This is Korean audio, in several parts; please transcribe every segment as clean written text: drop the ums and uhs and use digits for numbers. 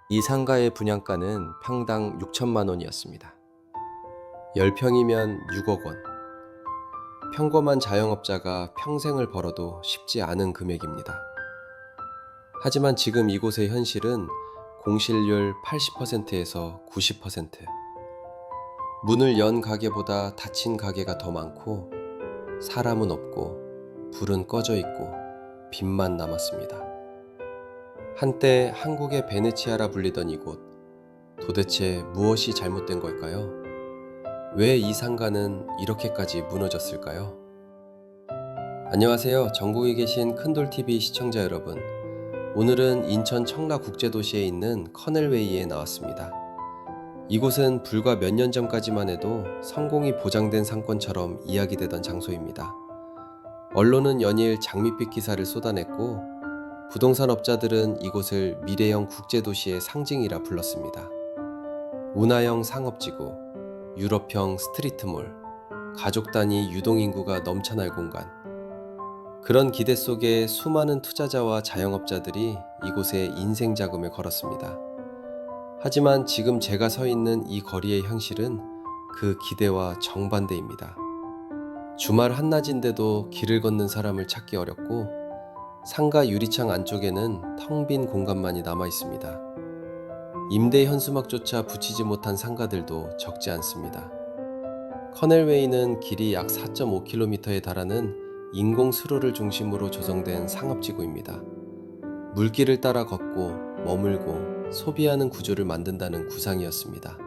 이 상가의 분양가는 평당 6천만 원이었습니다. 10평이면 6억 원. 평범한 자영업자가 평생을 벌어도 쉽지 않은 금액입니다. 하지만 지금 이곳의 현실은 공실률 80%에서 90%. 문을 연 가게보다 닫힌 가게가 더 많고 사람은 없고 불은 꺼져 있고 빛만 남았습니다. 한때 한국의 베네치아라 불리던 이곳, 도대체 무엇이 잘못된 걸까요? 왜 이 상가는 이렇게까지 무너졌을까요? 안녕하세요. 전국에 계신 큰돌TV 시청자 여러분. 오늘은 인천 청라국제도시에 있는 커넬웨이에 나왔습니다. 이곳은 불과 몇 년 전까지만 해도 성공이 보장된 상권처럼 이야기되던 장소입니다. 언론은 연일 장밋빛 기사를 쏟아냈고 부동산 업자들은 이곳을 미래형 국제도시의 상징이라 불렀습니다. 운하형 상업지구, 유럽형 스트리트몰, 가족 단위 유동인구가 넘쳐날 공간. 그런 기대 속에 수많은 투자자와 자영업자들이 이곳에 인생 자금을 걸었습니다. 하지만 지금 제가 서 있는 이 거리의 현실은 그 기대와 정반대입니다. 주말 한낮인데도 길을 걷는 사람을 찾기 어렵고 상가 유리창 안쪽에는 텅 빈 공간만이 남아 있습니다. 임대 현수막조차 붙이지 못한 상가들도 적지 않습니다. 커넬웨이는 길이 약 4.5km에 달하는 인공 수로를 중심으로 조성된 상업지구입니다. 물길을 따라 걷고 머물고 소비하는 구조를 만든다는 구상이었습니다.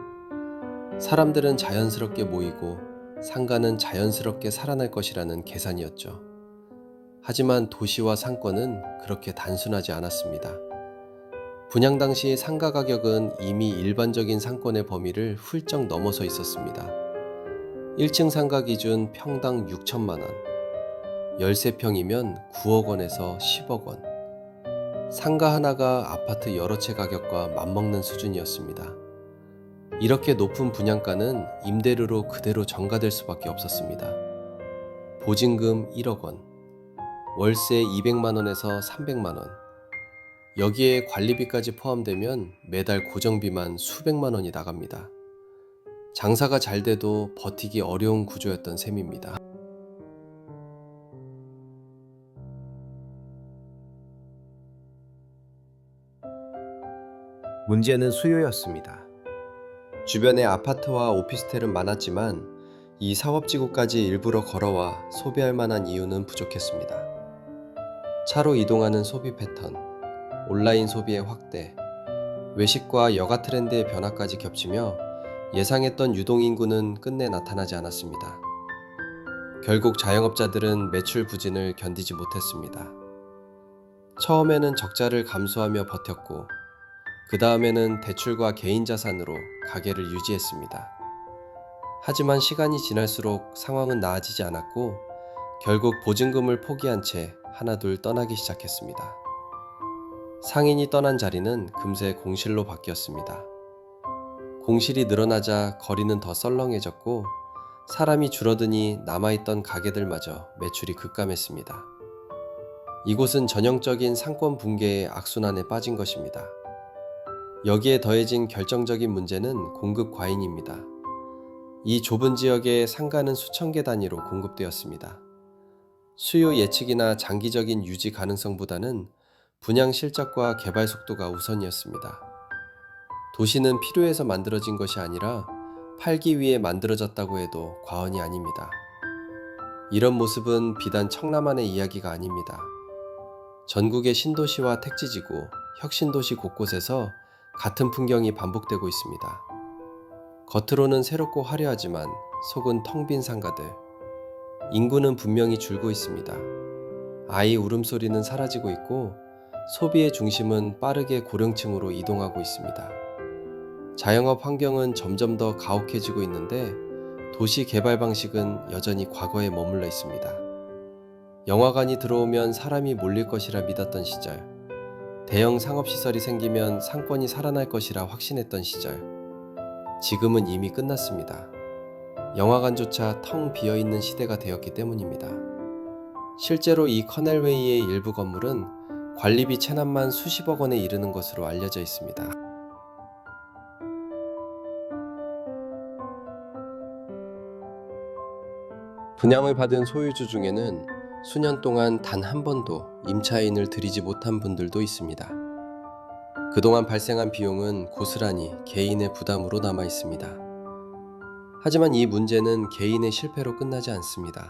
사람들은 자연스럽게 모이고 상가는 자연스럽게 살아날 것이라는 계산이었죠. 하지만 도시와 상권은 그렇게 단순하지 않았습니다. 분양 당시 상가 가격은 이미 일반적인 상권의 범위를 훌쩍 넘어서 있었습니다. 1층 상가 기준 평당 6천만 원, 13평이면 9억 원에서 10억 원. 상가 하나가 아파트 여러 채 가격과 맞먹는 수준이었습니다. 이렇게 높은 분양가는 임대료로 그대로 전가될 수밖에 없었습니다. 보증금 1억 원, 월세 200만 원에서 300만 원. 여기에 관리비까지 포함되면 매달 고정비만 수백만 원이 나갑니다. 장사가 잘 돼도 버티기 어려운 구조였던 셈입니다. 문제는 수요였습니다. 주변에 아파트와 오피스텔은 많았지만 이 상업지구까지 일부러 걸어와 소비할 만한 이유는 부족했습니다. 차로 이동하는 소비 패턴, 온라인 소비의 확대, 외식과 여가 트렌드의 변화까지 겹치며 예상했던 유동인구는 끝내 나타나지 않았습니다. 결국 자영업자들은 매출 부진을 견디지 못했습니다. 처음에는 적자를 감수하며 버텼고 그 다음에는 대출과 개인 자산으로 가게를 유지했습니다. 하지만 시간이 지날수록 상황은 나아지지 않았고 결국 보증금을 포기한 채 하나둘 떠나기 시작했습니다. 상인이 떠난 자리는 금세 공실로 바뀌었습니다. 공실이 늘어나자 거리는 더 썰렁해졌고 사람이 줄어드니 남아있던 가게들마저 매출이 급감했습니다. 이곳은 전형적인 상권 붕괴의 악순환에 빠진 것입니다. 여기에 더해진 결정적인 문제는 공급 과잉입니다. 이 좁은 지역에 상가는 수천 개 단위로 공급되었습니다. 수요 예측이나 장기적인 유지 가능성보다는 분양 실적과 개발 속도가 우선이었습니다. 도시는 필요해서 만들어진 것이 아니라 팔기 위해 만들어졌다고 해도 과언이 아닙니다. 이런 모습은 비단 청라만의 이야기가 아닙니다. 전국의 신도시와 택지지구, 혁신도시 곳곳에서 같은 풍경이 반복되고 있습니다. 겉으로는 새롭고 화려하지만 속은 텅 빈 상가들. 인구는 분명히 줄고 있습니다. 아이 울음소리는 사라지고 있고 소비의 중심은 빠르게 고령층으로 이동하고 있습니다. 자영업 환경은 점점 더 가혹해지고 있는데 도시 개발 방식은 여전히 과거에 머물러 있습니다. 영화관이 들어오면 사람이 몰릴 것이라 믿었던 시절, 대형 상업시설이 생기면 상권이 살아날 것이라 확신했던 시절, 지금은 이미 끝났습니다. 영화관조차 텅 비어있는 시대가 되었기 때문입니다. 실제로 이 커넬웨이의 일부 건물은 관리비 체납만 수십억 원에 이르는 것으로 알려져 있습니다. 분양을 받은 소유주 중에는 수년 동안 단 한 번도 임차인을 들이지 못한 분들도 있습니다. 그동안 발생한 비용은 고스란히 개인의 부담으로 남아 있습니다. 하지만 이 문제는 개인의 실패로 끝나지 않습니다.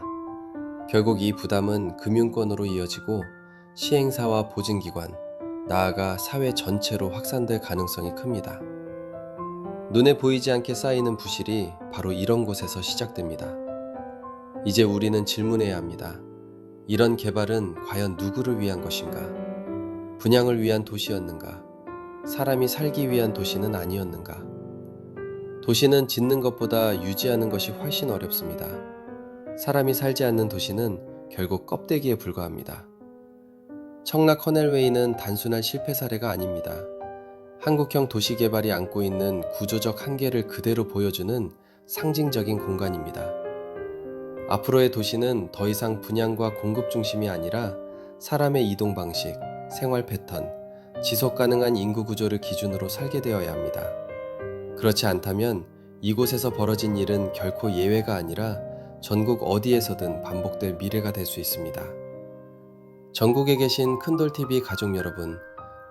결국 이 부담은 금융권으로 이어지고 시행사와 보증기관, 나아가 사회 전체로 확산될 가능성이 큽니다. 눈에 보이지 않게 쌓이는 부실이 바로 이런 곳에서 시작됩니다. 이제 우리는 질문해야 합니다. 이런 개발은 과연 누구를 위한 것인가? 분양을 위한 도시였는가? 사람이 살기 위한 도시는 아니었는가? 도시는 짓는 것보다 유지하는 것이 훨씬 어렵습니다. 사람이 살지 않는 도시는 결국 껍데기에 불과합니다. 청라 커넬웨이는 단순한 실패 사례가 아닙니다. 한국형 도시개발이 안고 있는 구조적 한계를 그대로 보여주는 상징적인 공간입니다. 앞으로의 도시는 더 이상 분양과 공급 중심이 아니라 사람의 이동 방식, 생활 패턴, 지속 가능한 인구 구조를 기준으로 설계되어야 합니다. 그렇지 않다면 이곳에서 벌어진 일은 결코 예외가 아니라 전국 어디에서든 반복될 미래가 될 수 있습니다. 전국에 계신 큰돌TV 가족 여러분,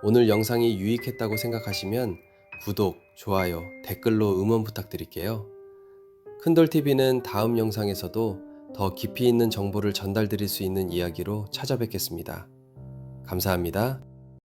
오늘 영상이 유익했다고 생각하시면 구독, 좋아요, 댓글로 응원 부탁드릴게요. 큰돌TV는 다음 영상에서도 더 깊이 있는 정보를 전달드릴 수 있는 이야기로 찾아뵙겠습니다. 감사합니다.